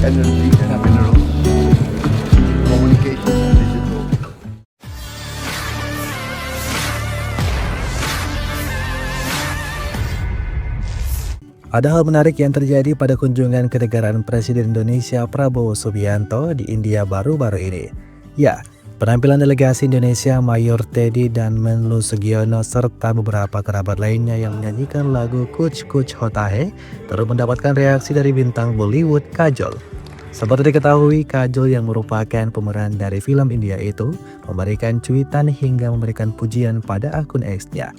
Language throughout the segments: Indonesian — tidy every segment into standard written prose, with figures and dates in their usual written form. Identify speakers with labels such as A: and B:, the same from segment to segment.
A: energy and mineral communication and digital.
B: Ada hal menarik yang terjadi pada kunjungan kenegaraan Presiden Indonesia Prabowo Subianto di India baru-baru ini. Ya, penampilan delegasi Indonesia Mayor Teddy dan Menlu Sugiono serta beberapa kerabat lainnya yang menyanyikan lagu Kuch Kuch Hota Hai terus mendapatkan reaksi dari bintang Bollywood Kajol. Seperti diketahui, Kajol yang merupakan pemeran dari film India itu memberikan cuitan hingga memberikan pujian pada akun X-nya.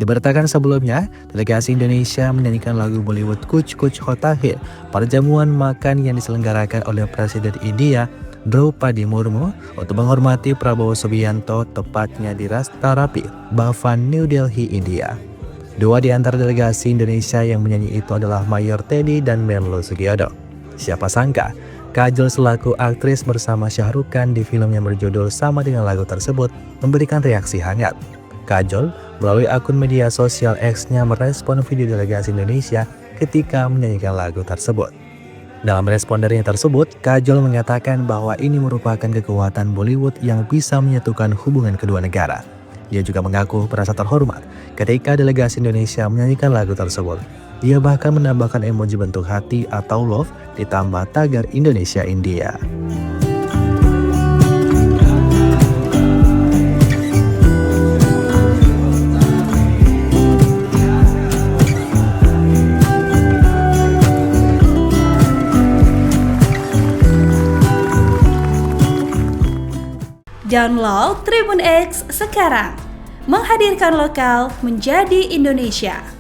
B: Diberitakan sebelumnya, delegasi Indonesia menyanyikan lagu Bollywood Kuch Kuch Hota Hai pada jamuan makan yang diselenggarakan oleh Presiden India Draupadi Murmu untuk menghormati Prabowo Subianto tepatnya di Rastarapi, Bhavan, New Delhi, India. Dua di antara delegasi Indonesia yang menyanyi itu adalah Mayor Teddy dan Menlu Sugiono. Siapa sangka, Kajol selaku aktris bersama Shah Rukh Khan di film yang berjudul sama dengan lagu tersebut memberikan reaksi hangat. Kajol melalui akun media sosial X-nya merespon video delegasi Indonesia ketika menyanyikan lagu tersebut. Dalam respon darinya tersebut, Kajol mengatakan bahwa ini merupakan kekuatan Bollywood yang bisa menyatukan hubungan kedua negara. Dia juga mengaku merasa terhormat ketika delegasi Indonesia menyanyikan lagu tersebut. Dia bahkan menambahkan emoji bentuk hati atau love ditambah tagar Indonesia-India.
C: Download Tribun X sekarang, menghadirkan lokal menjadi Indonesia.